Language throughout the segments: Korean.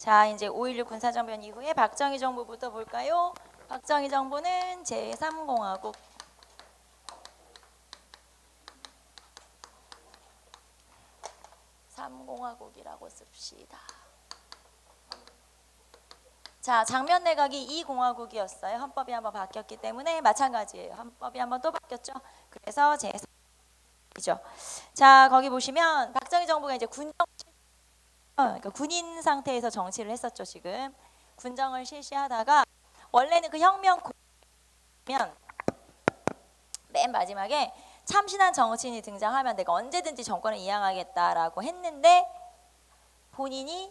자, 이제 5.16 군사정변 이후에 박정희 정부부터 볼까요? 박정희 정부는 제3공화국. 삼공화국이라고 씁시다. 자, 장면 내각이 2공화국이었어요. 헌법이 한번 바뀌었기 때문에 마찬가지예요. 헌법이 한번 또 바뀌었죠. 그래서 제3이죠. 자, 거기 보시면 박정희 정부가 이제 그러니까 군인 상태에서 정치를 했었죠. 지금 군정을 실시하다가 원래는 그 혁명 면 맨 마지막에 참신한 정치인이 등장하면 내가 언제든지 정권을 이양하겠다라고 했는데 본인이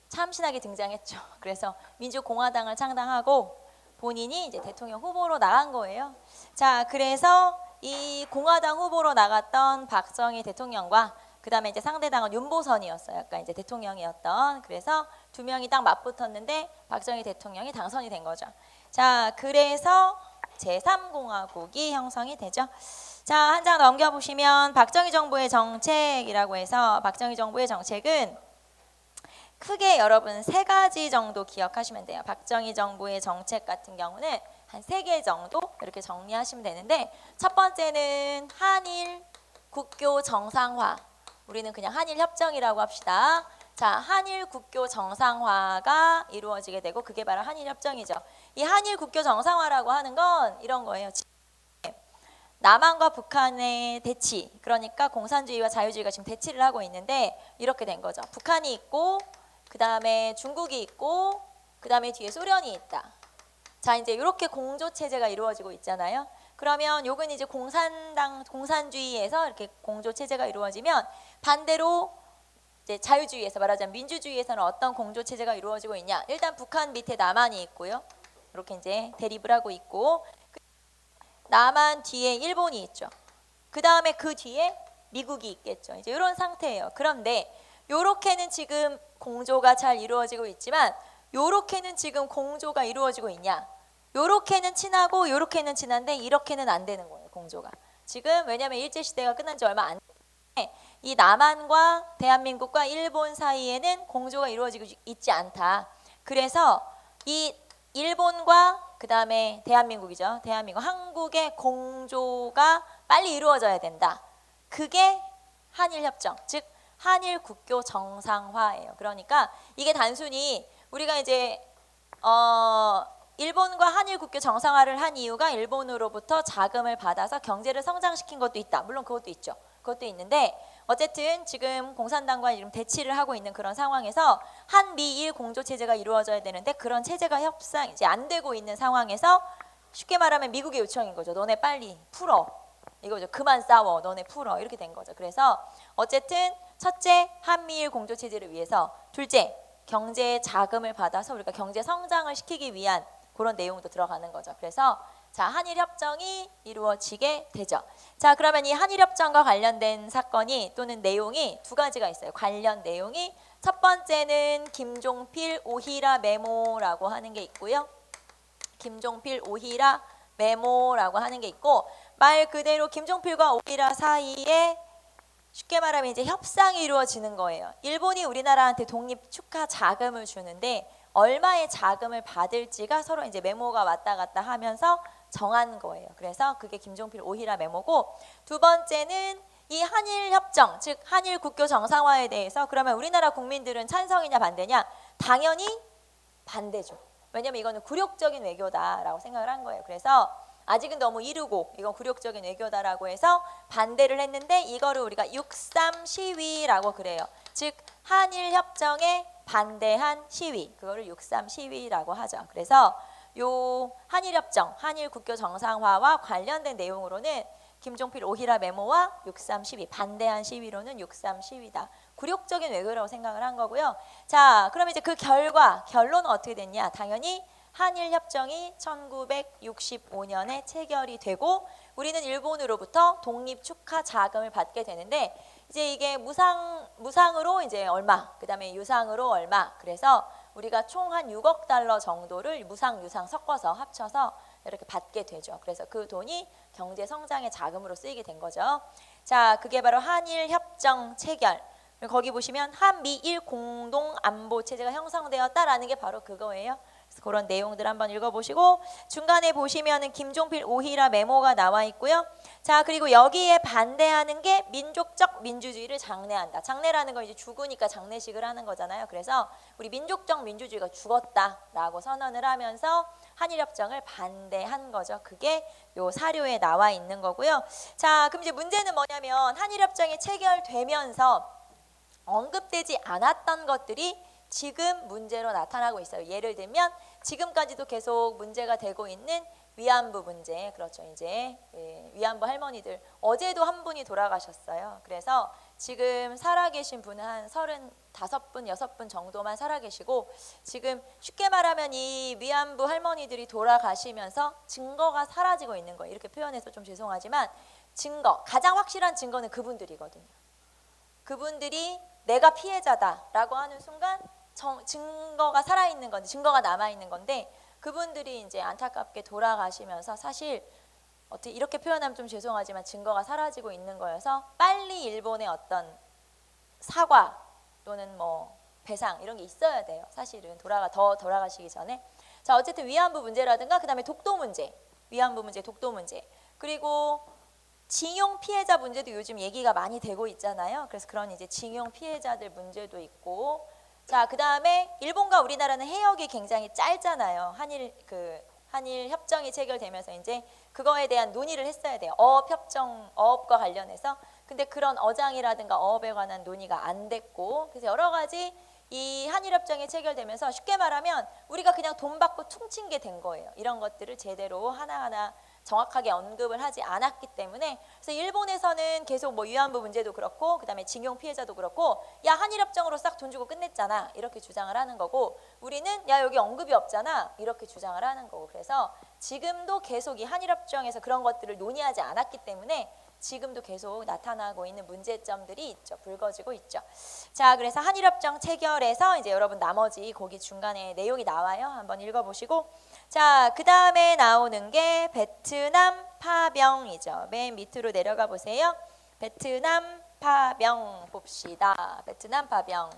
참신하게 등장했죠. 그래서 민주공화당을 창당하고 본인이 이제 대통령 후보로 나간 거예요. 자, 그래서 이 공화당 후보로 나갔던 박정희 대통령과 그 다음에 이제 상대당은 윤보선이었어요. 약간 이제 대통령이었던. 그래서 두 명이 딱 맞붙었는데 박정희 대통령이 당선이 된 거죠. 자, 그래서 제3공화국이 형성이 되죠. 자, 한 장 넘겨보시면 박정희 정부의 정책이라고 해서 박정희 정부의 정책은 크게 여러분 세 가지 정도 기억하시면 돼요. 박정희 정부의 정책 같은 경우는 한 3개 정도 이렇게 정리하시면 되는데, 첫 번째는 한일 국교 정상화. 우리는 그냥 한일 협정이라고 합시다. 자, 한일 국교 정상화가 이루어지게 되고 그게 바로 한일 협정이죠. 이 한일 국교 정상화라고 하는 건 이런 거예요. 남한과 북한의 대치, 그러니까 공산주의와 자유주의가 지금 대치를 하고 있는데 이렇게 된 거죠. 북한이 있고 그 다음에 중국이 있고 그 다음에 뒤에 소련이 있다. 자, 이제 이렇게 공조 체제가 이루어지고 있잖아요. 그러면 요건 이제 공산주의에서 이렇게 공조 체제가 이루어지면 반대로 이제 자유주의에서 말하자면 민주주의에서는 어떤 공조 체제가 이루어지고 있냐? 일단 북한 밑에 남한이 있고요. 이렇게 이제 대립을 하고 있고, 남한 뒤에 일본이 있죠. 그 다음에 그 뒤에 미국이 있겠죠. 이제 이런 상태예요. 그런데 요렇게는 지금 공조가 잘 이루어지고 있지만 요렇게는 지금 공조가 이루어지고 있냐? 요렇게는 친하고 요렇게는 친한데 이렇게는 안 되는 거예요. 공조가. 지금 왜냐하면 일제시대가 끝난 지 얼마 안 됐는데 이 남한과 대한민국과 일본 사이에는 공조가 이루어지고 있지 않다. 그래서 이 일본과 그 다음에 대한민국이죠. 대한민국, 한국의 공조가 빨리 이루어져야 된다. 그게 한일협정, 즉 한일 국교 정상화예요. 그러니까 이게 단순히 우리가 이제 일본과 한일 국교 정상화를 한 이유가 일본으로부터 자금을 받아서 경제를 성장시킨 것도 있다. 물론 그것도 있죠. 그것도 있는데 어쨌든 지금 공산당과 지금 대치를 하고 있는 그런 상황에서 한미일 공조 체제가 이루어져야 되는데 그런 체제가 협상 이제 안 되고 있는 상황에서 쉽게 말하면 미국의 요청인 거죠. 너네 빨리 풀어. 이거죠. 그만 싸워. 너네 풀어. 이렇게 된 거죠. 그래서 어쨌든 첫째 한미일 공조 체제를 위해서, 둘째 경제 자금을 받아서 우리가 경제 성장을 시키기 위한 그런 내용도 들어가는 거죠. 그래서 자, 한일협정이 이루어지게 되죠. 자, 그러면 이 한일협정과 관련된 사건이 또는 내용이 두 가지가 있어요. 관련 내용이 첫 번째는 김종필 오히라 메모라고 하는 게 있고요. 김종필 오히라 메모라고 하는 게 있고, 말 그대로 김종필과 오히라 사이에 쉽게 말하면 이제 협상이 이루어지는 거예요. 일본이 우리나라한테 독립 축하 자금을 주는데 얼마의 자금을 받을지가 서로 이제 메모가 왔다 갔다 하면서 정한 거예요. 그래서 그게 김종필 오히라 메모고, 두 번째는 이 한일 협정, 즉 한일 국교 정상화에 대해서 그러면 우리나라 국민들은 찬성이냐 반대냐? 당연히 반대죠. 왜냐면 이거는 굴욕적인 외교다라고 생각을 한 거예요. 그래서 아직은 너무 이르고 이건 굴욕적인 외교다라고 해서 반대를 했는데 이거를 우리가 6.3 시위라고 그래요. 즉 한일 협정에 반대한 시위, 그거를 6.3 시위라고 하죠. 그래서 요 한일 협정, 한일 국교 정상화와 관련된 내용으로는 김종필 오히라 메모와 6.3 시위, 반대한 시위로는 6.3 시위다. 굴욕적인 외교라고 생각을 한 거고요. 자, 그럼 이제 그 결론은 어떻게 됐냐? 당연히 한일 협정이 1965년에 체결이 되고 우리는 일본으로부터 독립 축하 자금을 받게 되는데, 이제 이게 무상으로 이제 얼마, 그다음에 유상으로 얼마, 그래서 우리가 총 한 6억 달러 정도를 무상 유상 섞어서 합쳐서 이렇게 받게 되죠. 그래서 그 돈이 경제 성장의 자금으로 쓰이게 된 거죠. 자, 그게 바로 한일 협정 체결. 거기 보시면 한미일 공동 안보 체제가 형성되었다라는 게 바로 그거예요. 그래서 그런 내용들 한번 읽어보시고 중간에 보시면은 김종필 오히라 메모가 나와 있고요. 자, 그리고 여기에 반대하는 게 민족적 민주주의를 장래한다. 장래라는 건 이제 죽으니까 장례식을 하는 거잖아요. 그래서 우리 민족적 민주주의가 죽었다라고 선언을 하면서 한일협정을 반대한 거죠. 그게 요 사료에 나와 있는 거고요. 자, 그럼 이제 문제는 뭐냐면 한일협정이 체결되면서 언급되지 않았던 것들이 지금 문제로 나타나고 있어요. 예를 들면 지금까지도 계속 문제가 되고 있는 위안부 문제. 그렇죠. 이제 위안부 할머니들 어제도 한 분이 돌아가셨어요. 그래서 지금 살아계신 분은 한 35분, 6분 정도만 살아계시고 지금 쉽게 말하면 이 위안부 할머니들이 돌아가시면서 증거가 사라지고 있는 거예요. 이렇게 표현해서 좀 죄송하지만 증거, 가장 확실한 증거는 그분들이거든요. 그분들이 내가 피해자다라고 하는 순간 증거가 살아있는 건데, 증거가 남아있는 건데 그분들이 이제 안타깝게 돌아가시면서 사실 어떻게 이렇게 표현하면 좀 죄송하지만 증거가 사라지고 있는 거여서 빨리 일본의 어떤 사과 또는 뭐 배상 이런 게 있어야 돼요. 사실은 돌아가시기 전에. 자, 어쨌든 위안부 문제라든가 그다음에 독도 문제, 위안부 문제, 독도 문제, 그리고 징용 피해자 문제도 요즘 얘기가 많이 되고 있잖아요. 그래서 그런 이제 징용 피해자들 문제도 있고, 자, 그다음에 일본과 우리나라는 해역이 굉장히 짧잖아요. 한일 협정이 체결되면서 이제 그거에 대한 논의를 했어야 돼요. 어업과 관련해서. 근데 그런 어장이라든가 어업에 관한 논의가 안 됐고, 그래서 여러 가지 이 한일협정이 체결되면서 쉽게 말하면 우리가 그냥 돈 받고 퉁친 게 된 거예요. 이런 것들을 제대로 하나하나 정확하게 언급을 하지 않았기 때문에, 그래서 일본에서는 계속 뭐 위안부 문제도 그렇고 그다음에 징용 피해자도 그렇고 야 한일협정으로 싹 돈 주고 끝냈잖아 이렇게 주장을 하는 거고, 우리는 야 여기 언급이 없잖아 이렇게 주장을 하는 거고, 그래서 지금도 계속 이 한일협정에서 그런 것들을 논의하지 않았기 때문에 지금도 계속 나타나고 있는 문제점들이 있죠. 불거지고 있죠. 자, 그래서 한일협정 체결에서 이제 여러분 나머지 거기 중간에 내용이 나와요. 한번 읽어보시고, 자, 그 다음에 나오는 게 베트남 파병이죠. 맨 밑으로 내려가 보세요. 베트남 파병 봅시다. 베트남 파병.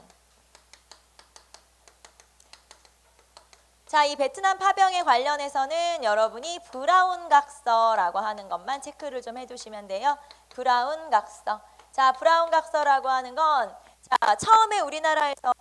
자, 이 베트남 파병에 관련해서는 여러분이 브라운 각서라고 하는 것만 체크를 좀 해두시면 돼요. 브라운 각서. 자, 브라운 각서라고 하는 건, 자, 처음에 우리나라에서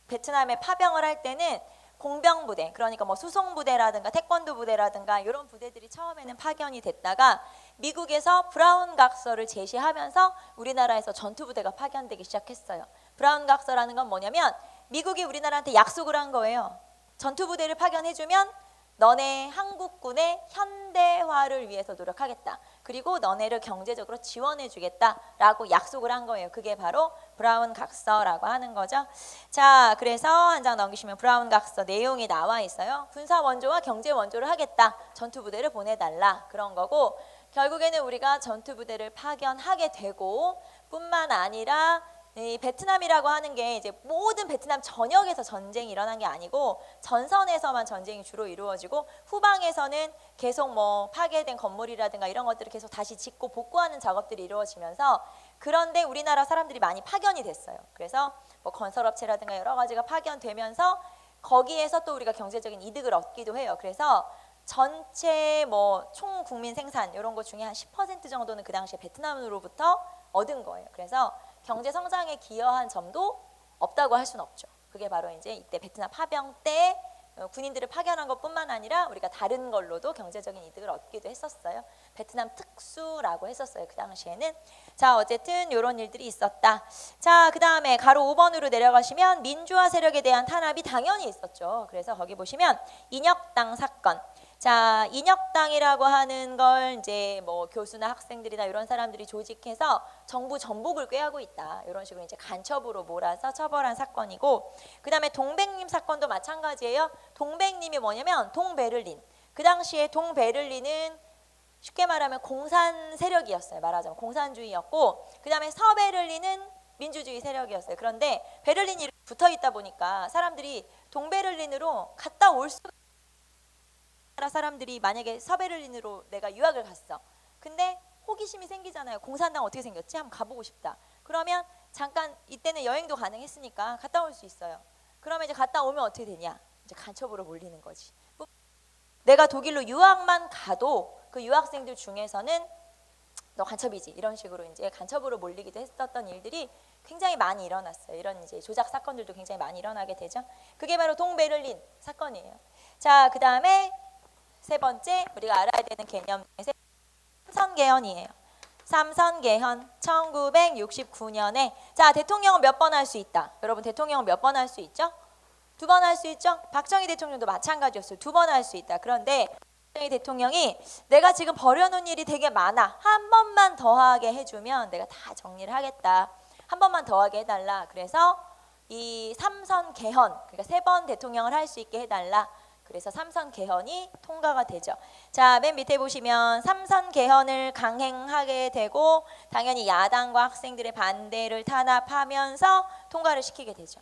베트남에 파병을 할 때는 공병부대, 그러니까 뭐 수송부대라든가 태권도 부대라든가 이런 부대들이 처음에는 파견이 됐다가 미국에서 브라운 각서를 제시하면서 우리나라에서 전투부대가 파견되기 시작했어요. 브라운 각서라는 건 뭐냐면 미국이 우리나라한테 약속을 한 거예요. 전투부대를 파견해주면 너네 한국군의 현대화를 위해서 노력하겠다. 그리고 너네를 경제적으로 지원해주겠다라고 약속을 한 거예요. 그게 바로 브라운 각서라고 하는 거죠. 자, 그래서 한 장 넘기시면 브라운 각서 내용이 나와 있어요. 군사 원조와 경제 원조를 하겠다. 전투부대를 보내달라. 그런 거고, 결국에는 우리가 전투부대를 파견하게 되고 뿐만 아니라 이 베트남이라고 하는 게 이제 모든 베트남 전역에서 전쟁이 일어난 게 아니고 전선에서만 전쟁이 주로 이루어지고 후방에서는 계속 뭐 파괴된 건물이라든가 이런 것들을 계속 다시 짓고 복구하는 작업들이 이루어지면서, 그런데 우리나라 사람들이 많이 파견이 됐어요. 그래서 뭐 건설업체라든가 여러 가지가 파견되면서 거기에서 또 우리가 경제적인 이득을 얻기도 해요. 그래서 전체 뭐 총 국민 생산 이런 것 중에 한 10% 정도는 그 당시에 베트남으로부터 얻은 거예요. 그래서 경제 성장에 기여한 점도 없다고 할 수는 없죠. 그게 바로 이제 이때 베트남 파병 때 군인들을 파견한 것뿐만 아니라 우리가 다른 걸로도 경제적인 이득을 얻기도 했었어요. 베트남 특수라고 했었어요. 그 당시에는. 자, 어쨌든 이런 일들이 있었다. 자, 그 다음에 가로 5번으로 내려가시면 민주화 세력에 대한 탄압이 당연히 있었죠. 그래서 거기 보시면 인혁당 사건. 자, 인혁당이라고 하는 걸 이제 뭐 교수나 학생들이나 이런 사람들이 조직해서 정부 전복을 꾀하고 있다. 이런 식으로 이제 간첩으로 몰아서 처벌한 사건이고, 그 다음에 동백님 사건도 마찬가지예요. 동백님이 뭐냐면 동베를린. 그 당시에 동베를린은 쉽게 말하면 공산 세력이었어요. 말하자면 공산주의였고, 그 다음에 서베를린은 민주주의 세력이었어요. 그런데 베를린이 붙어 있다 보니까 사람들이 동베를린으로 갔다 올 수가, 사람들이 만약에 서베를린으로 내가 유학을 갔어. 근데 호기심이 생기잖아요. 공산당 어떻게 생겼지? 한번 가보고 싶다. 그러면 잠깐 이때는 여행도 가능했으니까 갔다 올 수 있어요. 그러면 이제 갔다 오면 어떻게 되냐? 이제 간첩으로 몰리는 거지. 내가 독일로 유학만 가도 그 유학생들 중에서는 너 간첩이지 이런 식으로 이제 간첩으로 몰리기도 했었던 일들이 굉장히 많이 일어났어요. 이런 이제 조작 사건들도 굉장히 많이 일어나게 되죠. 그게 바로 동베를린 사건이에요. 자, 그 다음에 세 번째 우리가 알아야 되는 개념 중에 삼선개헌이에요. 삼선개헌 1969년에 자 대통령은 몇 번 할 수 있다. 여러분 대통령은 몇 번 할 수 있죠? 2번 할 수 있죠? 박정희 대통령도 마찬가지였어요. 2번 할 수 있다. 그런데 박정희 대통령이 내가 지금 버려놓은 일이 되게 많아. 한 번만 더 하게 해주면 내가 다 정리를 하겠다. 한 번만 더 하게 해달라. 그래서 이 삼선 개헌, 그러니까 3번 대통령을 할 수 있게 해달라. 그래서 삼선 개헌이 통과가 되죠. 자, 맨 밑에 보시면 삼선 개헌을 강행하게 되고 당연히 야당과 학생들의 반대를 탄압하면서 통과를 시키게 되죠.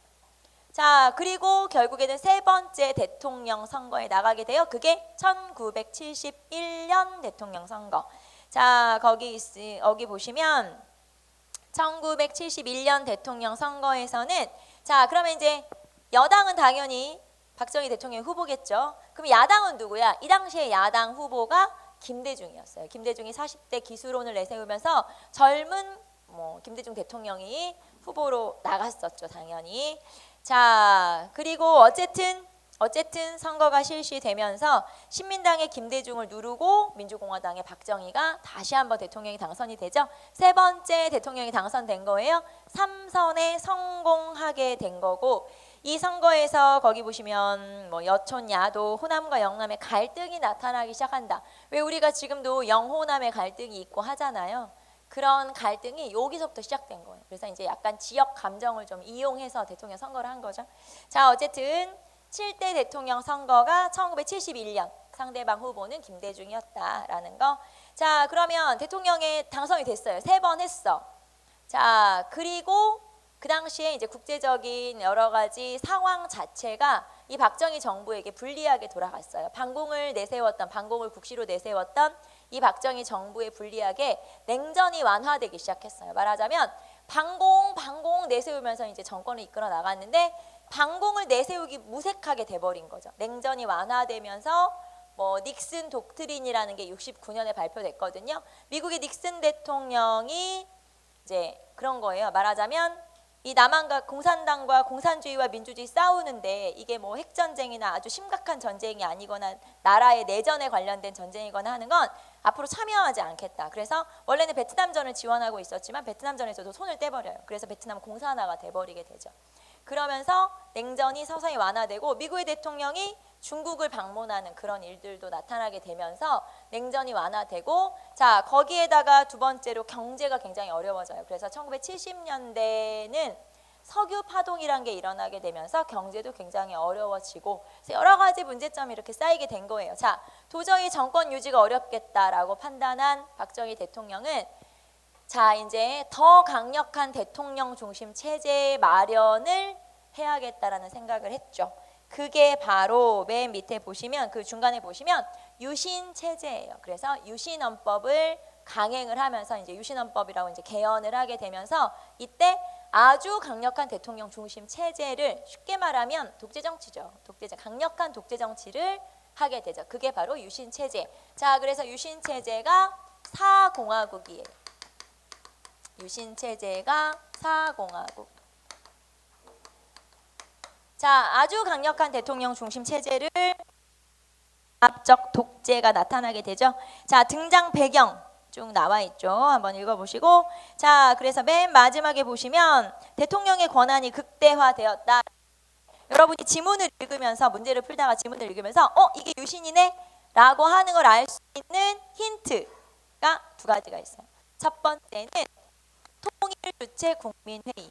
자, 그리고 결국에는 세 번째 대통령 선거에 나가게 돼요. 그게 1971년 대통령 선거. 자, 거기 보시면 1971년 대통령 선거에서는 자, 그러면 이제 여당은 당연히 박정희 대통령 후보겠죠. 그럼 야당은 누구야? 이 당시에 야당 후보가 김대중이었어요. 김대중이 40대 기수론을 내세우면서 젊은 김대중 대통령이 후보로 나갔었죠, 당연히. 자, 그리고 어쨌든 선거가 실시되면서 신민당의 김대중을 누르고 민주공화당의 박정희가 다시 한번 대통령이 당선이 되죠. 세 번째 대통령이 당선된 거예요. 3선에 성공하게 된 거고 이 선거에서 거기 보시면 여촌, 야도, 호남과 영남의 갈등이 나타나기 시작한다. 왜 우리가 지금도 영호남의 갈등이 있고 하잖아요. 그런 갈등이 여기서부터 시작된 거예요. 그래서 이제 약간 지역 감정을 좀 이용해서 대통령 선거를 한 거죠. 자, 어쨌든 7대 대통령 선거가 1971년 상대방 후보는 김대중이었다라는 거. 자, 그러면 대통령에 당선이 됐어요. 3번 했어. 자, 그리고 그 당시에 이제 국제적인 여러 가지 상황 자체가 이 박정희 정부에게 불리하게 돌아갔어요. 반공을 국시로 내세웠던 이 박정희 정부에 불리하게 냉전이 완화되기 시작했어요. 말하자면 반공 내세우면서 이제 정권을 이끌어 나갔는데 반공을 내세우기 무색하게 돼버린 거죠. 냉전이 완화되면서 닉슨 독트린이라는 게 69년에 발표됐거든요. 미국의 닉슨 대통령이 이제 그런 거예요. 말하자면 이 남한과 공산당과 공산주의와 민주주의 싸우는데 이게 핵전쟁이나 아주 심각한 전쟁이 아니거나 나라의 내전에 관련된 전쟁이거나 하는 건 앞으로 참여하지 않겠다. 그래서 원래는 베트남전을 지원하고 있었지만 베트남전에서도 손을 떼버려요. 그래서 베트남 공산화가 돼버리게 되죠. 그러면서 냉전이 서서히 완화되고 미국의 대통령이 중국을 방문하는 그런 일들도 나타나게 되면서 냉전이 완화되고 자 거기에다가 두 번째로 경제가 굉장히 어려워져요. 그래서 1970년대는 석유 파동이란 게 일어나게 되면서 경제도 굉장히 어려워지고 여러 가지 문제점이 이렇게 쌓이게 된 거예요. 자, 도저히 정권 유지가 어렵겠다라고 판단한 박정희 대통령은 자 이제 더 강력한 대통령 중심 체제 마련을 해야겠다라는 생각을 했죠. 그게 바로 맨 밑에 보시면 그 중간에 보시면 유신 체제예요. 그래서 유신헌법을 강행을 하면서 이제 유신헌법이라고 이제 개헌을 하게 되면서 이때 아주 강력한 대통령 중심 체제를 쉽게 말하면 독재 정치죠. 강력한 독재 정치를 하게 되죠. 그게 바로 유신 체제. 자, 그래서 유신 체제가 사공화국이에요. 유신 체제가 사공화국. 자, 아주 강력한 대통령 중심 체제를 압적 독재가 나타나게 되죠. 자, 등장 배경 쭉 나와 있죠. 한번 읽어보시고 자, 그래서 맨 마지막에 보시면 대통령의 권한이 극대화되었다. 여러분이 지문을 읽으면서 문제를 풀다가 지문을 읽으면서 이게 유신이네 라고 하는 걸 알 수 있는 힌트가 두 가지가 있어요. 첫 번째는 통일주체 국민회의.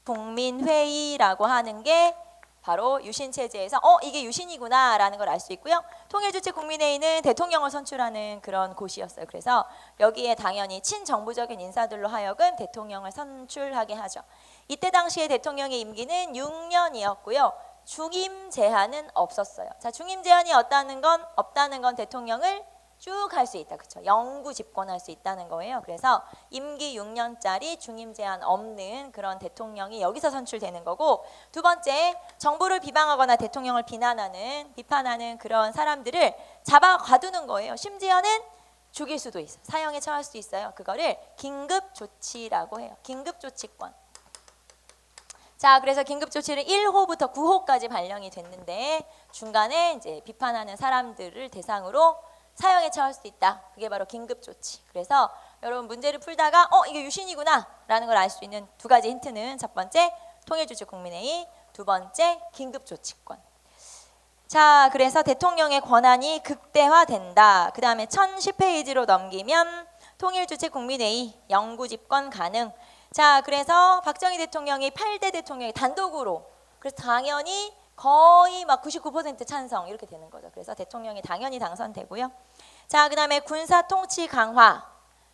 국민회의라고 하는 게 바로 유신체제에서 이게 유신이구나 라는 걸 알 수 있고요. 통일주체 국민회의는 대통령을 선출하는 그런 곳이었어요. 그래서 여기에 당연히 친정부적인 인사들로 하여금 대통령을 선출하게 하죠. 이때 당시에 대통령의 임기는 6년이었고요. 중임 제한은 없었어요. 자, 중임 제한이 없다는 건 대통령을 쭉 할 수 있다. 그렇죠? 영구 집권할 수 있다는 거예요. 그래서 임기 6년짜리 중임 제한 없는 그런 대통령이 여기서 선출되는 거고, 두 번째, 정부를 비방하거나 대통령을 비판하는 그런 사람들을 잡아 가두는 거예요. 심지어는 죽일 수도 있어요. 사형에 처할 수도 있어요. 그거를 긴급 조치라고 해요. 긴급 조치권. 자, 그래서 긴급조치를 1호부터 9호까지 발령이 됐는데 중간에 이제 비판하는 사람들을 대상으로 사형에 처할 수도 있다. 그게 바로 긴급조치. 그래서 여러분 문제를 풀다가 이게 유신이구나 라는 걸 알 수 있는 두 가지 힌트는 첫 번째, 통일주체 국민회의, 두 번째, 긴급조치권. 자, 그래서 대통령의 권한이 극대화된다. 그 다음에 1010페이지로 넘기면 통일주체 국민회의, 영구집권 가능. 자, 그래서 박정희 대통령이 8대 대통령이 단독으로, 그래서 당연히 거의 막 99% 찬성 이렇게 되는 거죠. 그래서 대통령이 당연히 당선되고요. 자, 그 다음에 군사 통치 강화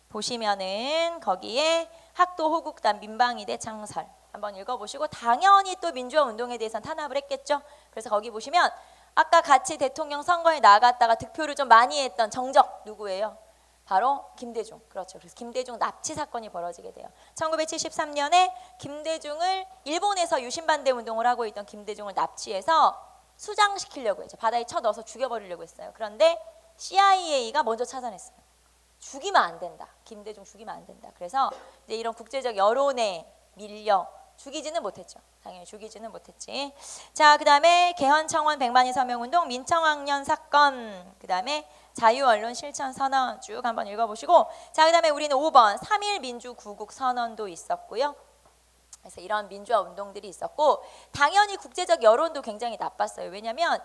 보시면은 거기에 학도 호국단 민방위대 창설 한번 읽어보시고, 당연히 또 민주화 운동에 대해서는 탄압을 했겠죠. 그래서 거기 보시면 아까 같이 대통령 선거에 나갔다가 득표를 좀 많이 했던 정적 누구예요? 바로 김대중. 그렇죠. 그래서 김대중 납치 사건이 벌어지게 돼요. 1973년에 김대중을, 일본에서 유신반대 운동을 하고 있던 김대중을 납치해서 수장시키려고 했죠. 바다에 쳐넣어서 죽여버리려고 했어요. 그런데 CIA가 먼저 찾아냈어요. 죽이면 안 된다. 김대중 죽이면 안 된다. 그래서 이제 이런 국제적 여론에 밀려 죽이지는 못했죠. 당연히 죽이지는 못했지. 자, 그 다음에 개헌청원 100만인 서명운동, 민청학년 사건, 그 다음에 자유언론 실천선언 쭉 한번 읽어보시고, 자, 그 다음에 우리는 5번 3.1 민주구국선언도 있었고요. 그래서 이런 민주화 운동들이 있었고, 당연히 국제적 여론도 굉장히 나빴어요. 왜냐하면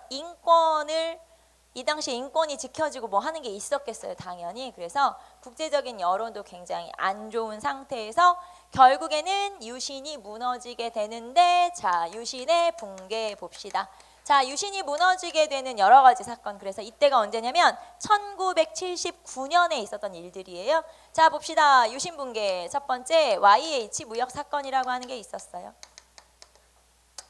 이 당시에 인권이 지켜지고 뭐 하는 게 있었겠어요. 당연히. 그래서 국제적인 여론도 굉장히 안 좋은 상태에서 결국에는 유신이 무너지게 되는데, 자, 유신의 붕괴 봅시다. 자, 유신이 무너지게 되는 여러 가지 사건. 그래서 이때가 언제냐면 1979년에 있었던 일들이에요. 자, 봅시다. 유신 붕괴. 첫 번째, YH 무역 사건이라고 하는 게 있었어요.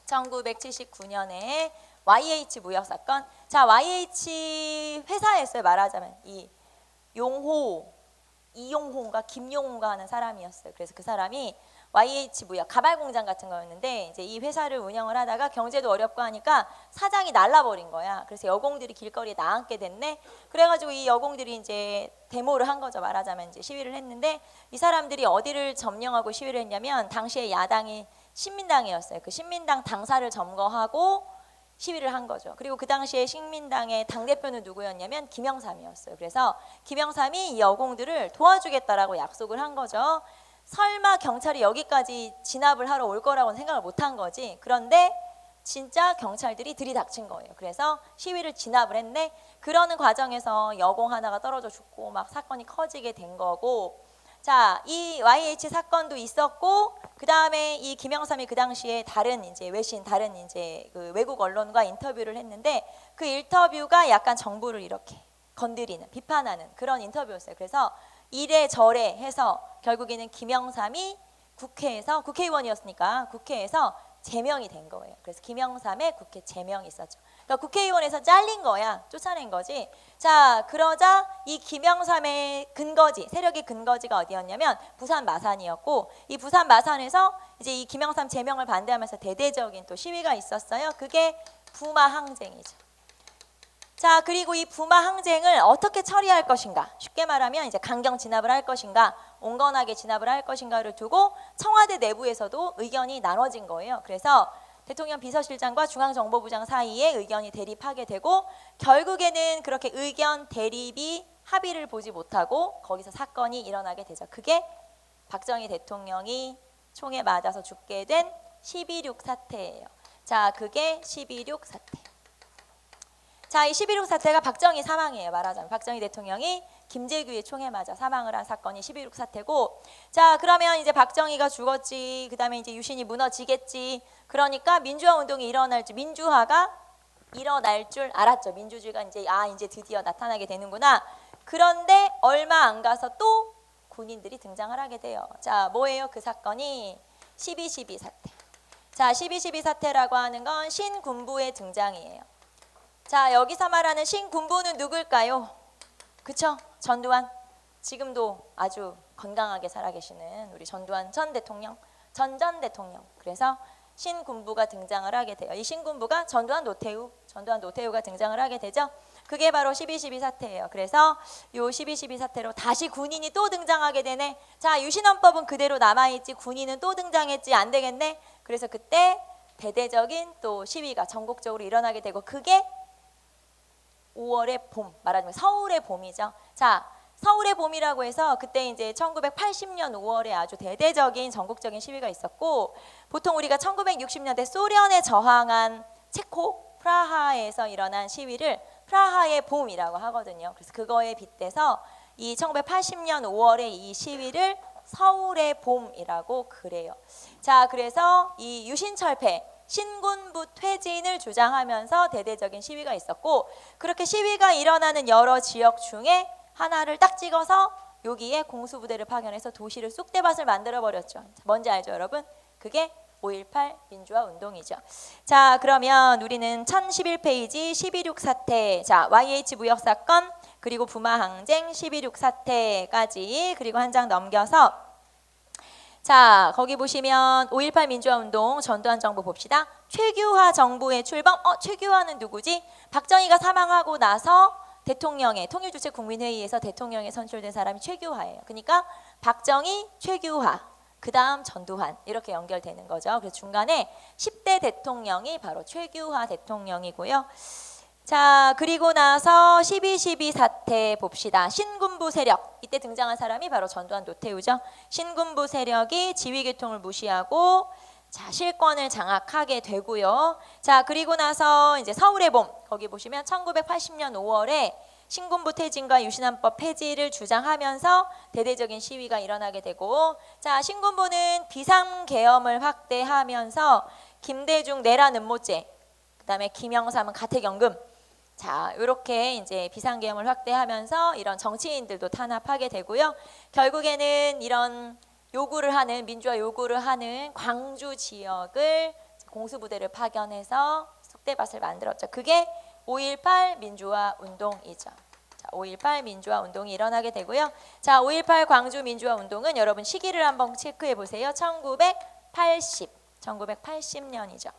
1979년에 YH 무역 사건. 자, YH 회사였어요. 말하자면 이 이용호인가 김용호인가 하는 사람이었어요. 그래서 그 사람이 YH 무역 가발 공장 같은 거였는데, 이제 이 회사를 운영을 하다가 경제도 어렵고 하니까 사장이 날라버린 거야. 그래서 여공들이 길거리에 나앉게 됐네. 그래가지고 이 여공들이 이제 데모를 한 거죠. 말하자면 이제 시위를 했는데, 이 사람들이 어디를 점령하고 시위를 했냐면 당시에 야당이 신민당이었어요. 그 신민당 당사를 점거하고 시위를 한 거죠. 그리고 그 당시에 신민당의 당대표는 누구였냐면 김영삼이었어요. 그래서 김영삼이 이 여공들을 도와주겠다라고 약속을 한 거죠. 설마 경찰이 여기까지 진압을 하러 올 거라고는 생각을 못 한 거지. 그런데 진짜 경찰들이 들이닥친 거예요. 그래서 시위를 진압을 했네. 그러는 과정에서 여공 하나가 떨어져 죽고 막 사건이 커지게 된 거고, 자, 이 YH 사건도 있었고, 그 다음에 이 김영삼이 그 당시에 다른 그 외국 언론과 인터뷰를 했는데, 그 인터뷰가 약간 정부를 이렇게 건드리는, 비판하는 그런 인터뷰였어요. 그래서 이래저래 해서 결국에는 김영삼이 국회의원이었으니까 국회에서 제명이 된 거예요. 그래서 김영삼의 국회 제명이 있었죠. 그러니까 국회의원에서 잘린 거야. 쫓아낸 거지. 자, 그러자 이 김영삼의 근거지, 세력의 근거지가 어디였냐면 부산 마산이었고, 이 부산 마산에서 이제 이 김영삼 제명을 반대하면서 대대적인 또 시위가 있었어요. 그게 부마 항쟁이죠. 자, 그리고 이 부마 항쟁을 어떻게 처리할 것인가, 쉽게 말하면 이제 강경 진압을 할 것인가, 온건하게 진압을 할 것인가를 두고 청와대 내부에서도 의견이 나눠진 거예요. 그래서 대통령 비서실장과 중앙정보부장 사이에 의견이 대립하게 되고, 결국에는 그렇게 의견 대립이 합의를 보지 못하고 거기서 사건이 일어나게 되죠. 그게 박정희 대통령이 총에 맞아서 죽게 된 12.6 사태예요. 자, 그게 12.6 사태. 자, 이 12.6 사태가 박정희 사망이에요. 말하자면 박정희 대통령이 김재규의 총에 맞아 사망을 한 사건이 12.6 사태고, 자, 그러면 이제 박정희가 죽었지, 그 다음에 이제 유신이 무너지겠지. 그러니까 민주화 운동이 민주화가 일어날 줄 알았죠. 민주주의가 이제 드디어 나타나게 되는구나. 그런데 얼마 안 가서 또 군인들이 등장을 하게 돼요. 자, 뭐예요? 그 사건이 12.12 사태. 자, 12.12 사태라고 하는 건 신군부의 등장이에요. 자, 여기서 말하는 신군부는 누굴까요? 그쵸? 전두환 지금도 아주 건강하게 살아계시는 우리 전두환 전 대통령, 전 대통령. 그래서 신군부가 등장을 하게 돼요. 이 신군부가 전두환 노태우가 등장을 하게 되죠. 그게 바로 12.12 사태예요. 그래서 요 12.12 사태로 다시 군인이 또 등장하게 되네. 자, 유신헌법은 그대로 남아있지 군인은 또 등장했지 안 되겠네. 그래서 그때 대대적인 또 시위가 전국적으로 일어나게 되고 그게 5월의 봄, 말하자면 서울의 봄이죠. 자, 서울의 봄이라고 해서 그때 이제 1980년 5월에 아주 대대적인 전국적인 시위가 있었고 보통 우리가 1960년대 소련에 저항한 체코 프라하에서 일어난 시위를 프라하의 봄이라고 하거든요. 그래서 그거에 빗대서 이 1980년 5월의 이 시위를 서울의 봄이라고 그래요. 자, 그래서 이 유신철폐 신군부 퇴진을 주장하면서 대대적인 시위가 있었고 그렇게 시위가 일어나는 여러 지역 중에 하나를 딱 찍어서 여기에 공수부대를 파견해서 도시를 쑥대밭을 만들어 버렸죠. 뭔지 알죠, 여러분? 그게 5.18 민주화 운동이죠. 자, 그러면 우리는 1011페이지 12.6 사태, 자, YH 무역 사건 그리고 부마 항쟁 12.6 사태까지 그리고 한 장 넘겨서 자, 거기 보시면 5.18 민주화 운동 전두환 정부 봅시다. 최규하 정부의 출범. 최규하는 누구지? 박정희가 사망하고 나서 대통령의 통일주체 국민회의에서 대통령에 선출된 사람이 최규하예요. 그러니까 박정희, 최규하, 그 다음 전두환 이렇게 연결되는 거죠. 그래서 중간에 10대 대통령이 바로 최규하 대통령이고요. 자, 그리고 나서 12.12 사태 봅시다. 신군부 세력, 이때 등장한 사람이 바로 전두환 노태우죠. 신군부 세력이 지휘계통을 무시하고 자, 실권을 장악하게 되고요. 자, 그리고 나서 이제 서울의 봄, 거기 보시면 1980년 5월에 신군부 퇴진과 유신헌법 폐지를 주장하면서 대대적인 시위가 일어나게 되고 자, 신군부는 비상계엄을 확대하면서 김대중 내란 음모죄, 그 다음에 김영삼은 가택연금 자, 이렇게 이제 비상계엄을 확대하면서 이런 정치인들도 탄압하게 되고요. 결국에는 이런 요구를 하는 민주화 요구를 하는 광주 지역을 공수부대를 파견해서 쑥대밭을 만들었죠. 그게 5.18 민주화 운동이죠. 자, 5.18 민주화 운동이 일어나게 되고요. 자, 5.18 광주 민주화 운동은 여러분 시기를 한번 체크해 보세요. 1980년이죠.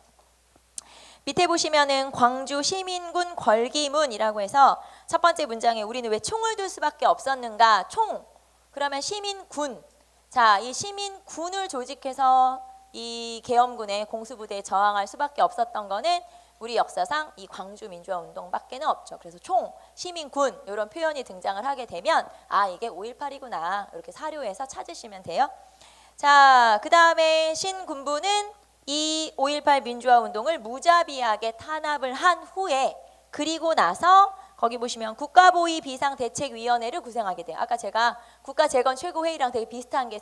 밑에 보시면은 광주 시민군 걸기문이라고 해서 첫 번째 문장에 우리는 왜 총을 둘 수밖에 없었는가? 총. 그러면 시민군. 자, 이 시민군을 조직해서 이 계엄군의 공수부대에 저항할 수밖에 없었던 거는 우리 역사상 이 광주 민주화 운동밖에는 없죠. 그래서 총, 시민군 이런 표현이 등장을 하게 되면 아, 이게 5.18이구나 이렇게 사료에서 찾으시면 돼요. 자, 그 다음에 신군부는 이 5.18 민주화 운동을 무자비하게 탄압을 한 후에 그리고 나서 거기 보시면 국가보위 비상대책위원회를 구성하게 돼요. 아까 제가 국가재건 최고회의랑 되게 비슷한 게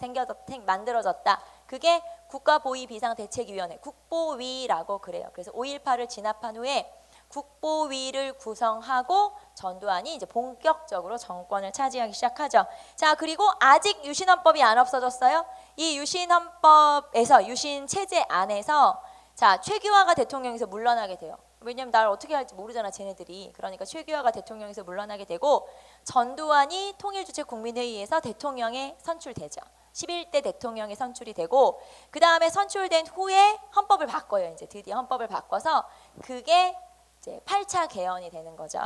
만들어졌다. 그게 국가보위 비상대책위원회, 국보위라고 그래요. 그래서 5.18을 진압한 후에 국보위를 구성하고 전두환이 이제 본격적으로 정권을 차지하기 시작하죠. 자, 그리고 아직 유신헌법이 안 없어졌어요. 이 유신헌법에서 유신체제 안에서 자, 최규하가 대통령에서 물러나게 돼요. 왜냐면 날 어떻게 할지 모르잖아 쟤네들이. 그러니까 최규하가 대통령에서 물러나게 되고 전두환이 통일주체 국민회의에서 대통령에 선출되죠. 11대 대통령에 선출이 되고 그 다음에 선출된 후에 헌법을 바꿔요. 이제 드디어 헌법을 바꿔서 그게 이제 8차 개헌이 되는 거죠.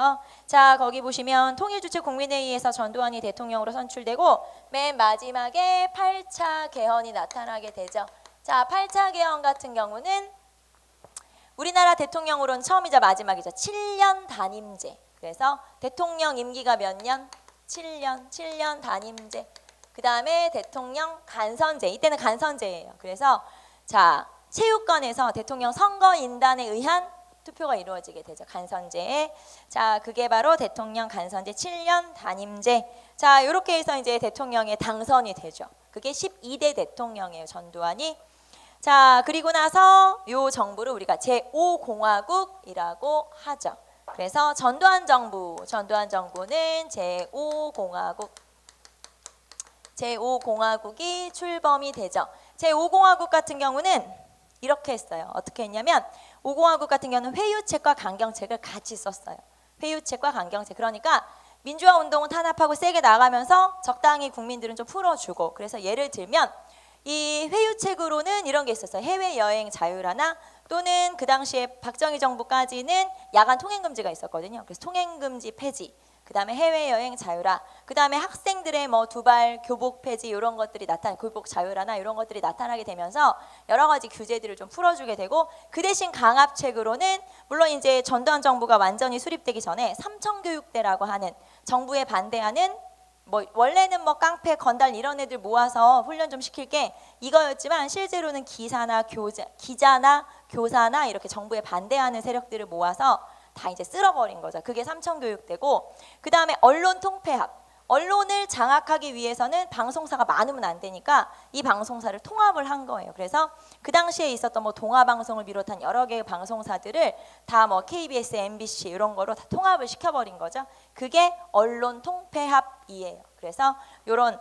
자, 거기 보시면 통일주체 국민회의에서 전두환이 대통령으로 선출되고 맨 마지막에 8차 개헌이 나타나게 되죠. 자, 8차 개헌 같은 경우는 우리나라 대통령으로는 처음이자 마지막이죠. 7년 단임제. 그래서 대통령 임기가 몇 년? 7년 단임제. 그 다음에 대통령 간선제. 이때는 간선제예요. 그래서 자, 체육관에서 대통령 선거인단에 의한 투표가 이루어지게 되죠. 간선제. 자, 그게 바로 대통령 간선제 7년 단임제. 자, 이렇게 해서 이제 대통령에 당선이 되죠. 그게 12대 대통령이에요. 전두환이. 자, 그리고 나서 요 정부를 우리가 제5공화국이라고 하죠. 그래서 전두환 정부는 제5공화국이 출범이 되죠. 제5공화국 같은 경우는 이렇게 했어요. 어떻게 했냐면 5공화국 같은 경우는 회유책과 강경책을 같이 썼어요. 회유책과 강경책. 그러니까 민주화 운동은 탄압하고 세게 나가면서 적당히 국민들은 좀 풀어주고, 그래서 예를 들면 이 회유책으로는 이런 게 있었어요. 해외여행 자율화나 또는 그 당시에 박정희 정부까지는 야간 통행금지가 있었거든요. 그래서 통행금지 폐지, 그 다음에 해외여행 자율화, 그 다음에 학생들의 뭐 두발 교복 폐지 이런 것들이 교복 자율화나 이런 것들이 나타나게 되면서 여러 가지 규제들을 좀 풀어주게 되고, 그 대신 강압책으로는 물론 이제 전두환 정부가 완전히 수립되기 전에 삼청교육대라고 하는 정부에 반대하는 뭐 원래는 뭐 깡패, 건달 이런 애들 모아서 훈련 좀 시킬 게 이거였지만 실제로는 기자나 교사나 이렇게 정부에 반대하는 세력들을 모아서 다 이제 쓸어버린 거죠. 그게 삼청교육대고, 그 다음에 언론 통폐합. 언론을 장악하기 위해서는 방송사가 많으면 안 되니까 이 방송사를 통합을 한 거예요. 그래서 그 당시에 있었던 뭐 동아방송을 비롯한 여러 개의 방송사들을 다 뭐 KBS, MBC 이런 거로 다 통합을 시켜버린 거죠. 그게 언론 통폐합이에요. 그래서 이런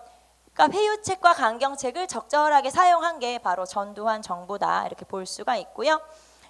그러니까 회유책과 강경책을 적절하게 사용한 게 바로 전두환 정부다 이렇게 볼 수가 있고요.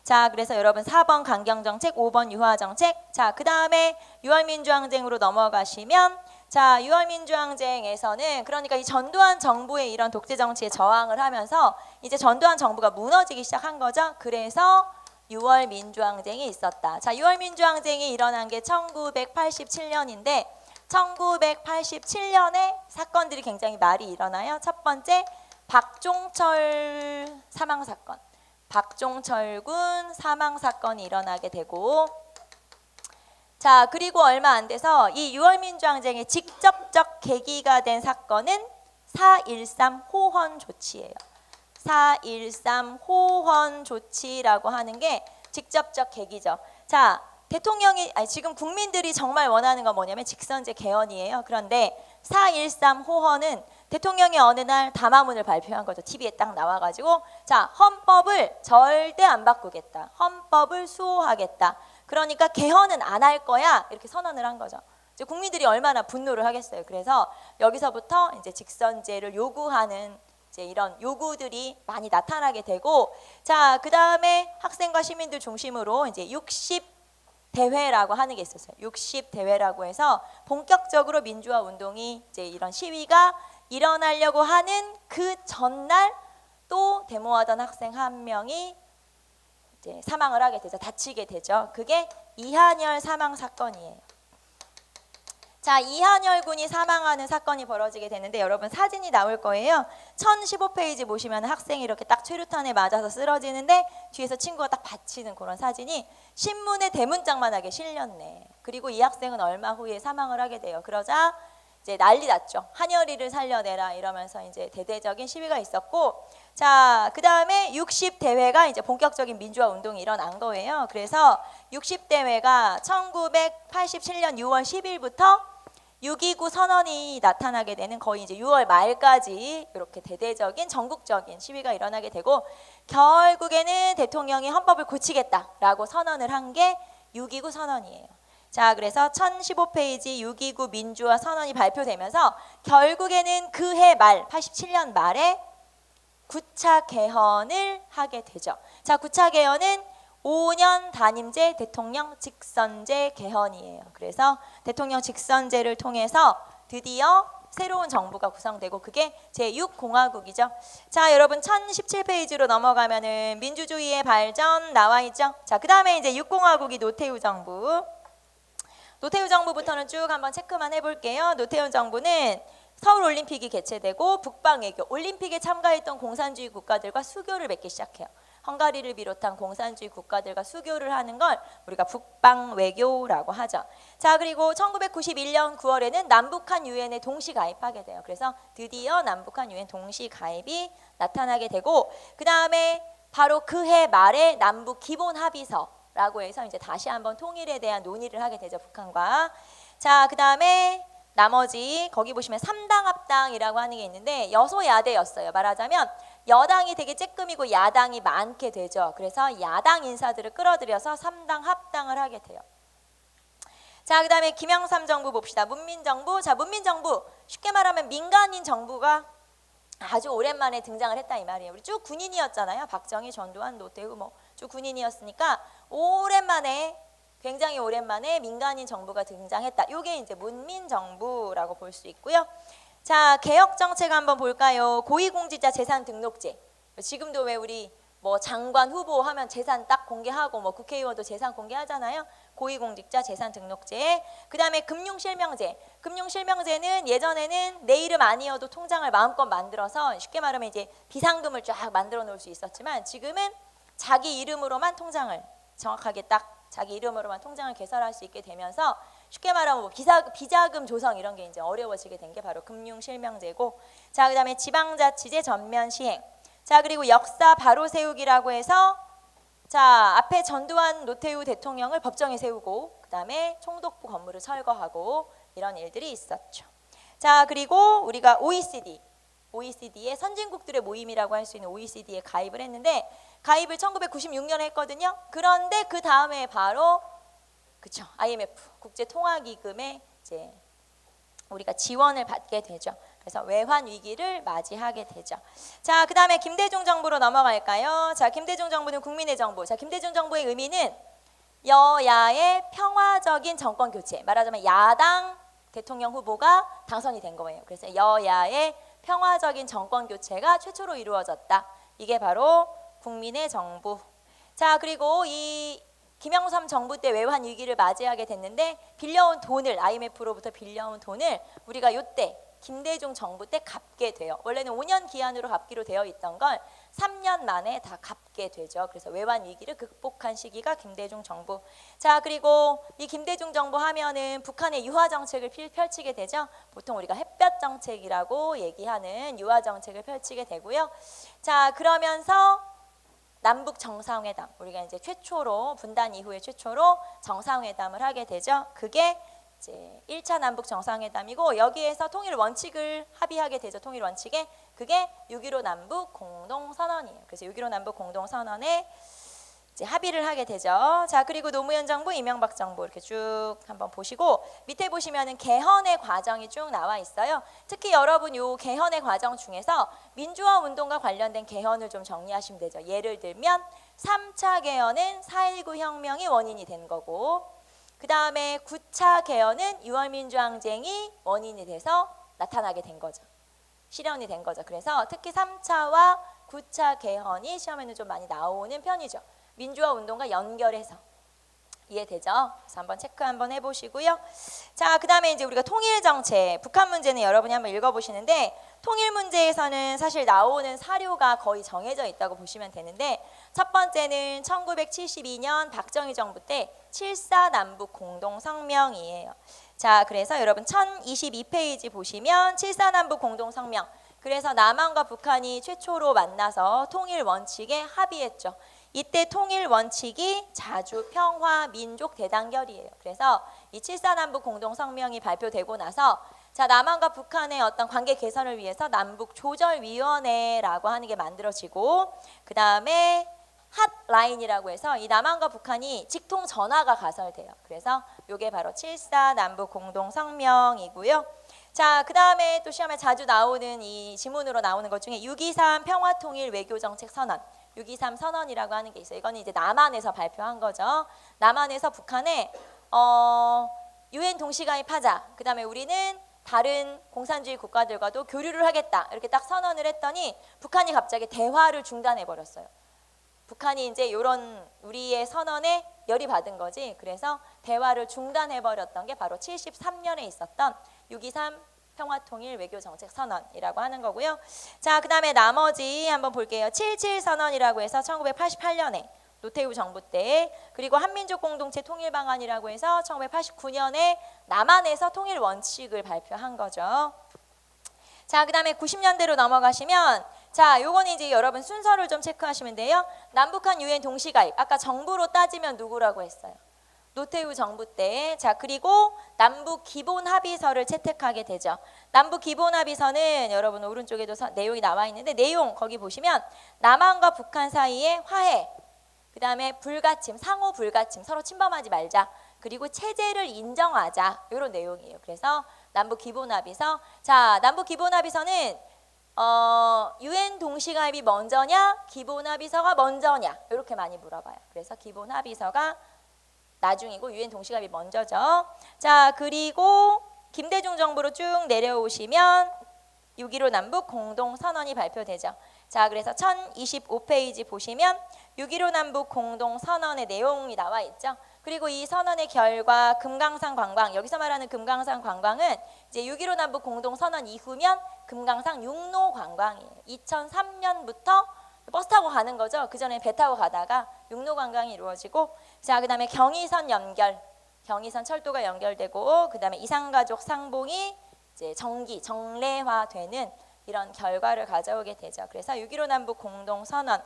자, 그래서 여러분 4번 강경정책, 5번 유화정책. 자, 그 다음에 6월 민주항쟁으로 넘어가시면, 자, 6월 민주항쟁에서는 그러니까 이 전두환 정부의 이런 독재 정치에 저항을 하면서 이제 전두환 정부가 무너지기 시작한 거죠. 그래서 6월 민주항쟁이 있었다. 자, 6월 민주항쟁이 일어난 게 1987년인데 1987년에 사건들이 굉장히 많이 일어나요. 첫 번째, 박종철 사망 사건. 박종철 군 사망 사건이 일어나게 되고, 자, 그리고 얼마 안 돼서 이 6월 민주항쟁의 직접적 계기가 된 사건은 4.13 호헌 조치예요. 4.13 호헌 조치라고 하는 게 직접적 계기죠. 자, 대통령이 지금 국민들이 정말 원하는 건 뭐냐면 직선제 개헌이에요. 그런데 4.13 호헌은 대통령이 어느 날 담화문을 발표한 거죠. TV에 딱 나와가지고, 자, 헌법을 절대 안 바꾸겠다. 헌법을 수호하겠다. 그러니까 개헌은 안 할 거야. 이렇게 선언을 한 거죠. 이제 국민들이 얼마나 분노를 하겠어요. 그래서 여기서부터 이제 직선제를 요구하는 이제 이런 요구들이 많이 나타나게 되고, 자, 그 다음에 학생과 시민들 중심으로 이제 60대회라고 하는 게 있었어요. 60대회라고 해서 본격적으로 민주화 운동이 이제 이런 시위가 일어나려고 하는 그 전날 또 데모하던 학생 한 명이 이제 사망을 하게 되죠. 다치게 되죠. 그게 이한열 사망 사건이에요. 자, 이한열 군이 사망하는 사건이 벌어지게 되는데 여러분 사진이 나올 거예요. 1015페이지 보시면 학생이 이렇게 딱 최루탄에 맞아서 쓰러지는데 뒤에서 친구가 딱 받치는 그런 사진이 신문에 대문짝만하게 실렸네. 그리고 이 학생은 얼마 후에 사망을 하게 돼요. 그러자 이제 난리 났죠. 한여리를 살려내라 이러면서 이제 대대적인 시위가 있었고, 자, 그 다음에 60대회가 이제 본격적인 민주화 운동이 일어난 거예요. 그래서 60대회가 1987년 6월 10일부터 6.29 선언이 나타나게 되는 거의 이제 6월 말까지 이렇게 대대적인 전국적인 시위가 일어나게 되고, 결국에는 대통령이 헌법을 고치겠다라고 선언을 한 게 6.29 선언이에요. 자, 그래서 1015페이지 6.29 민주화 선언이 발표되면서 결국에는 그해 말 87년 말에 9차 개헌을 하게 되죠. 자, 9차 개헌은 5년 단임제 대통령 직선제 개헌이에요. 그래서 대통령 직선제를 통해서 드디어 새로운 정부가 구성되고 그게 제6공화국이죠. 자, 여러분 1017페이지로 넘어가면은 민주주의의 발전 나와 있죠. 자, 그 다음에 이제 6공화국이 노태우 정부. 노태우 정부부터는 쭉 한번 체크만 해볼게요. 노태우 정부는 서울올림픽이 개최되고 북방외교, 올림픽에 참가했던 공산주의 국가들과 수교를 맺기 시작해요. 헝가리를 비롯한 공산주의 국가들과 수교를 하는 걸 우리가 북방외교라고 하죠. 자, 그리고 1991년 9월에는 남북한 유엔에 동시 가입하게 돼요. 그래서 드디어 남북한 유엔 동시 가입이 나타나게 되고, 그 다음에 바로 그해 말에 남북 기본 합의서라고 해서 이제 다시 한번 통일에 대한 논의를 하게 되죠, 북한과. 자, 그 다음에 나머지 거기 보시면 3당 합당이라고 하는 게 있는데 여소야대였어요. 말하자면 여당이 되게 쬐끔이고 야당이 많게 되죠. 그래서 야당 인사들을 끌어들여서 3당 합당을 하게 돼요. 자, 그 다음에 김영삼 정부 봅시다. 문민정부. 자, 문민정부 쉽게 말하면 민간인 정부가 아주 오랜만에 등장을 했다 이 말이에요. 우리 쭉 군인이었잖아요. 박정희, 전두환, 노태우 뭐 쭉 군인이었으니까 오랜만에 굉장히 오랜만에 민간인 정부가 등장했다. 이게 이제 문민정부라고 볼 수 있고요. 자, 개혁 정책 한번 볼까요? 고위공직자 재산 등록제. 지금도 왜 우리 뭐 장관 후보 하면 재산 딱 공개하고 뭐 국회의원도 재산 공개하잖아요. 고위공직자 재산 등록제. 그다음에 금융실명제. 금융실명제는 예전에는 내 이름 아니어도 통장을 마음껏 만들어서 쉽게 말하면 이제 비상금을 쫙 만들어 놓을 수 있었지만 지금은 자기 이름으로만 통장을 정확하게 딱 자기 이름으로만 통장을 개설할 수 있게 되면서 쉽게 말하면 뭐 비자금 조성 이런 게 이제 어려워지게 된 게 바로 금융실명제고, 자, 그다음에 지방자치제 전면 시행. 자, 그리고 역사 바로 세우기라고 해서 자, 앞에 전두환 노태우 대통령을 법정에 세우고 그다음에 총독부 건물을 철거하고 이런 일들이 있었죠. 자, 그리고 우리가 OECD의 선진국들의 모임이라고 할 수 있는 OECD에 가입을 했는데 가입을 1996년에 했거든요. 그런데 그 다음에 바로 그쵸, IMF 국제통화기금에 이제 우리가 지원을 받게 되죠. 그래서 외환 위기를 맞이하게 되죠. 자, 그다음에 김대중 정부로 넘어갈까요? 자, 김대중 정부는 국민의 정부. 자, 김대중 정부의 의미는 여야의 평화적인 정권 교체. 말하자면 야당 대통령 후보가 당선이 된 거예요. 그래서 여야의 평화적인 정권 교체가 최초로 이루어졌다. 이게 바로 국민의 정부. 자, 그리고 이 김영삼 정부 때 외환 위기를 맞이하게 됐는데 빌려온 돈을 IMF로부터 빌려온 돈을 우리가 요때 김대중 정부 때 갚게 돼요. 원래는 5년 기한으로 갚기로 되어 있던 걸 3년 만에 다 갚게 되죠. 그래서 외환 위기를 극복한 시기가 김대중 정부. 자, 그리고 이 김대중 정부 하면은 북한의 유화 정책을 펼치게 되죠. 보통 우리가 햇볕 정책이라고 얘기하는 유화 정책을 펼치게 되고요. 자, 그러면서 남북 정상회담, 우리가 이제 최초로 분단 이후에 최초로 정상회담을 하게 되죠. 그게 이제 1차 남북 정상회담이고 여기에서 통일 원칙을 합의하게 되죠. 통일 원칙에 그게 6.15 남북 공동선언이에요. 그래서 6.15 남북 공동선언에 이제 합의를 하게 되죠. 자, 그리고 노무현 정부, 이명박 정부 이렇게 쭉 한번 보시고 밑에 보시면은 개헌의 과정이 쭉 나와 있어요. 특히 여러분 요 개헌의 과정 중에서 민주화 운동과 관련된 개헌을 좀 정리하시면 되죠. 예를 들면 3차 개헌은 4.19 혁명이 원인이 된 거고 그 다음에 9차 개헌은 6월 민주항쟁이 원인이 돼서 나타나게 된 거죠. 실현이 된 거죠. 그래서 특히 3차와 9차 개헌이 시험에는 좀 많이 나오는 편이죠. 민주화 운동과 연결해서 이해되죠? 그래서 한번 체크 한번 해보시고요. 자, 그 다음에 이제 우리가 통일 정책, 북한 문제는 여러분이 한번 읽어보시는데 통일 문제에서는 사실 나오는 사료가 거의 정해져 있다고 보시면 되는데 첫 번째는 1972년 박정희 정부 때 7.4 남북 공동성명이에요. 자, 그래서 여러분 1022페이지 보시면 7.4 남북 공동성명. 그래서 남한과 북한이 최초로 만나서 통일 원칙에 합의했죠. 이때 통일 원칙이 자주 평화 민족 대단결이에요. 그래서 이 7.4 남북 공동성명이 발표되고 나서 자, 남한과 북한의 어떤 관계 개선을 위해서 남북 조절위원회라고 하는 게 만들어지고 그 다음에 핫라인이라고 해서 이 남한과 북한이 직통 전화가 가설돼요. 그래서 이게 바로 7.4 남북 공동성명이고요. 자, 그 다음에 또 시험에 자주 나오는 이 지문으로 나오는 것 중에 6.23 평화통일 외교정책 선언, 6.23 선언이라고 하는 게 있어요. 이거는 이제 남한에서 발표한 거죠. 남한에서 북한에 UN 동시가입하자. 그 다음에 우리는 다른 공산주의 국가들과도 교류를 하겠다. 이렇게 딱 선언을 했더니 북한이 갑자기 대화를 중단해 버렸어요. 북한이 이제 이런 우리의 선언에 열이 받은 거지. 그래서 대화를 중단해 버렸던 게 바로 73년에 있었던 6.23 평화통일 외교정책 선언이라고 하는 거고요. 자, 그 다음에 나머지 한번 볼게요. 7.7 선언이라고 해서 1988년에 노태우 정부 때, 그리고 한민족 공동체 통일 방안이라고 해서 1989년에 남한에서 통일 원칙을 발표한 거죠. 자, 그 다음에 90년대로 넘어가시면 자, 요거는 이제 여러분 순서를 좀 체크하시면 돼요. 남북한 UN 동시가입. 아까 정부로 따지면 누구라고 했어요? 노태우 정부 때. 자, 그리고 남북 기본 합의서를 채택하게 되죠. 남북 기본 합의서는 여러분 오른쪽에도 내용이 나와 있는데 내용 거기 보시면 남한과 북한 사이에 화해, 그 다음에 불가침, 상호 불가침, 서로 침범하지 말자. 그리고 체제를 인정하자. 이런 내용이에요. 그래서 남북 기본 합의서. 자, 남북 기본 합의서는 UN 동시가입이 먼저냐, 기본 합의서가 먼저냐 이렇게 많이 물어봐요. 그래서 기본 합의서가 나중이고 유엔 동시갑이 먼저죠. 자, 그리고 김대중 정부로 쭉 내려오시면 6.15 남북 공동선언이 발표되죠. 자, 그래서 1025페이지 보시면 6.15 남북 공동선언의 내용이 나와 있죠. 그리고 이 선언의 결과 금강산 관광, 여기서 말하는 금강산 관광은 이제 6.15 남북 공동선언 이후면 금강산 육로 관광이에요. 2003년부터 버스 타고 가는 거죠. 그 전에 배 타고 가다가 육로 관광이 이루어지고, 자, 그다음에 경의선 연결, 경의선 철도가 연결되고, 그다음에 이산가족 상봉이 이제 정례화되는 이런 결과를 가져오게 되죠. 그래서 6.15 남북 공동선언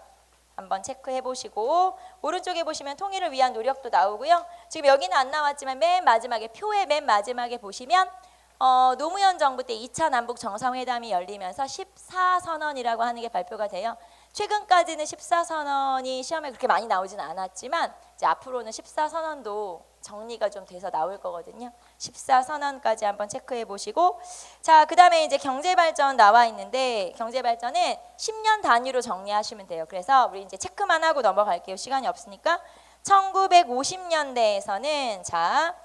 한번 체크해 보시고, 오른쪽에 보시면 통일을 위한 노력도 나오고요. 지금 여기는 안 나왔지만 맨 마지막에, 표의 맨 마지막에 보시면 노무현 정부 때 2차 남북 정상회담이 열리면서 14선언이라고 하는 게 발표가 돼요. 최근까지는 14선언이 시험에 그렇게 많이 나오진 않았지만 이제 앞으로는 14선언도 정리가 좀 돼서 나올 거거든요. 14선언까지 한번 체크해 보시고, 자, 그다음에 이제 경제발전 나와 있는데, 경제발전은 10년 단위로 정리하시면 돼요. 그래서 우리 이제 체크만 하고 넘어갈게요. 시간이 없으니까. 1950년대에서는 자,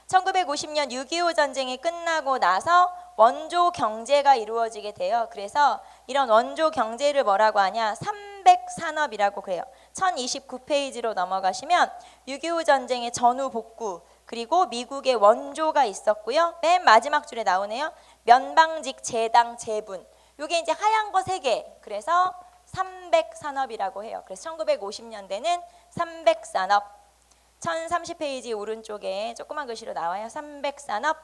1950년 6.25 전쟁이 끝나고 나서 원조 경제가 이루어지게 돼요. 그래서 이런 원조 경제를 뭐라고 하냐? 삼백산업이라고 그래요. 1029페이지로 넘어가시면 6.25 전쟁의 전후 복구, 그리고 미국의 원조가 있었고요. 맨 마지막 줄에 나오네요. 면방직, 재당, 재분. 이게 이제 하얀 거 3개. 그래서 삼백산업이라고 해요. 그래서 1950년대는 삼백산업. 1030페이지 오른쪽에 조그만 글씨로 나와요. 삼백산업.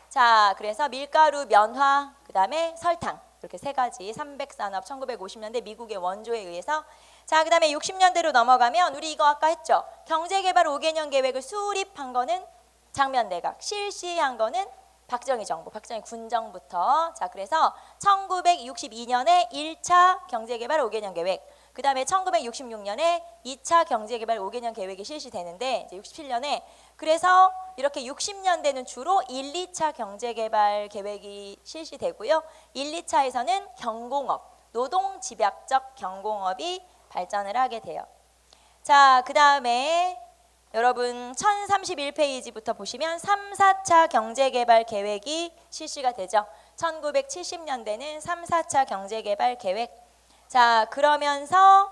자, 그래서 밀가루, 면화, 그 다음에 설탕, 이렇게 3가지 삼백산업 1950년대 미국의 원조에 의해서. 자, 그 다음에 60년대로 넘어가면 우리 이거 아까 했죠. 경제개발 5개년 계획을 수립한 거는 장면내각, 실시한 거는 박정희 정부, 박정희 군정부터. 자, 그래서 1962년에 1차 경제개발 5개년 계획, 그 다음에 1966년에 2차 경제개발 5개년 계획이 실시되는데, 이제 67년에, 그래서 이렇게 60년대는 주로 1, 2차 경제개발 계획이 실시되고요. 1, 2차에서는 경공업, 노동집약적 경공업이 발전을 하게 돼요. 자, 그 다음에 여러분 1031페이지부터 보시면 3, 4차 경제개발 계획이 실시가 되죠. 1970년대는 3, 4차 경제개발 계획. 자, 그러면서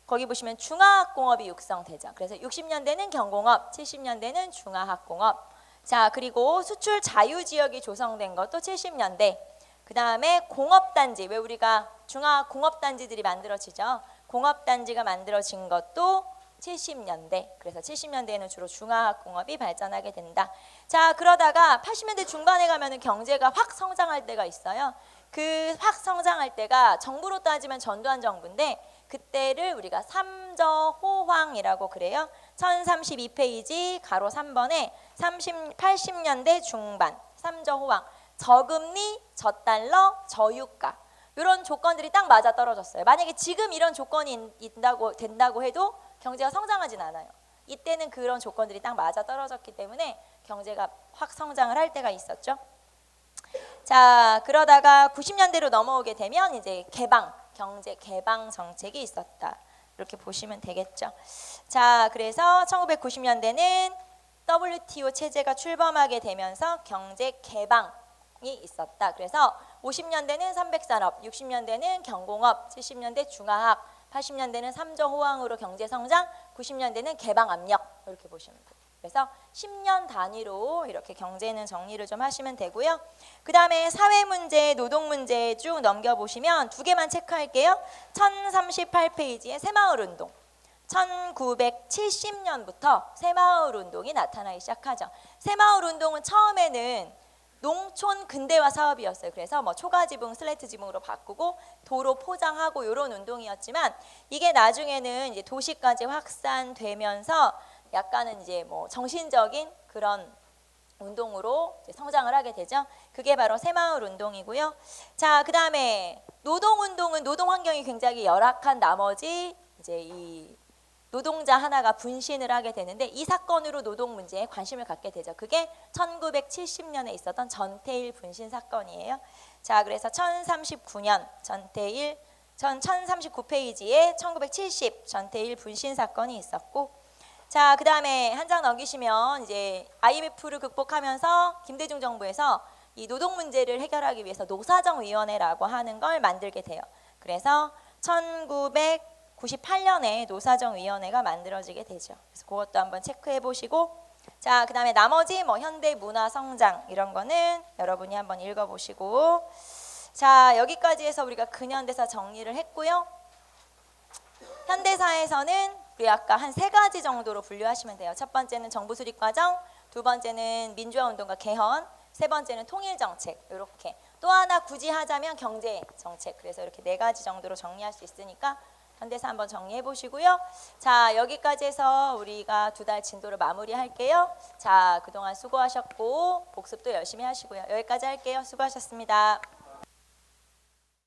거기 보시면 중화학공업이 육성되죠. 그래서 60년대는 경공업, 70년대는 중화학공업. 자, 그리고 수출 자유지역이 조성된 것도 70년대. 그 다음에 공업단지, 왜 우리가 중화공업단지들이 만들어지죠. 공업단지가 만들어진 것도 70년대. 그래서 70년대에는 주로 중화학공업이 발전하게 된다. 자, 그러다가 80년대 중반에 가면은 경제가 확 성장할 때가 있어요. 그 확 성장할 때가 정부로 따지면 전두환 정부인데, 그때를 우리가 삼저호황이라고 그래요. 1032페이지 가로 3번에 80년대 중반 삼저호황, 저금리, 저달러, 저유가, 이런 조건들이 딱 맞아 떨어졌어요. 만약에 지금 이런 조건이 된다고 해도 경제가 성장하진 않아요. 이때는 그런 조건들이 딱 맞아 떨어졌기 때문에 경제가 확 성장을 할 때가 있었죠. 자, 그러다가 90년대로 넘어오게 되면 이제 경제 개방 정책이 있었다. 이렇게 보시면 되겠죠. 자, 그래서 1990년대는 WTO 체제가 출범하게 되면서 경제 개방이 있었다. 그래서 50년대는 삼백산업, 60년대는 경공업, 70년대 중화학, 80년대는 삼저호황으로 경제 성장, 90년대는 개방 압력, 이렇게 보시면 돼요. 그래서 10년 단위로 이렇게 경제는 정리를 좀 하시면 되고요. 그 다음에 사회문제, 노동문제 쭉 넘겨보시면 2개만 체크할게요. 1038페이지에 새마을운동. 1970년부터 새마을운동이 나타나기 시작하죠. 새마을운동은 처음에는 농촌 근대화 사업이었어요. 그래서 뭐 초가지붕, 슬레이트 지붕으로 바꾸고 도로 포장하고 이런 운동이었지만, 이게 나중에는 이제 도시까지 확산되면서 약간은 이제 뭐 정신적인 그런 운동으로 이제 성장을 하게 되죠. 그게 바로 새마을 운동이고요. 자, 그 다음에 노동운동은 노동 환경이 굉장히 열악한 나머지 이제 이 노동자 하나가 분신을 하게 되는데, 이 사건으로 노동 문제에 관심을 갖게 되죠. 그게 1970년에 있었던 전태일 분신 사건이에요. 자, 그래서 1039년 전태일 1039페이지에 1970 전태일 분신 사건이 있었고, 자, 그 다음에 한 장 넘기시면 이제 IMF를 극복하면서 김대중 정부에서 이 노동 문제를 해결하기 위해서 노사정위원회라고 하는 걸 만들게 돼요. 그래서 1998년에 노사정위원회가 만들어지게 되죠. 그래서 그것도 한번 체크해 보시고, 자, 그 다음에 나머지 뭐 현대 문화 성장 이런 거는 여러분이 한번 읽어보시고, 자, 여기까지 해서 우리가 근현대사 정리를 했고요. 현대사에서는 우리 아까 한 3가지 정도로 분류하시면 돼요. 첫 번째는 정부 수립 과정, 두 번째는 민주화 운동과 개헌, 세 번째는 통일 정책. 이렇게 또 하나 굳이 하자면 경제 정책. 그래서 이렇게 4가지 정도로 정리할 수 있으니까 현대사 한번 정리해 보시고요. 자, 여기까지 해서 우리가 2달 진도를 마무리할게요. 자, 그동안 수고하셨고 복습도 열심히 하시고요. 여기까지 할게요. 수고하셨습니다.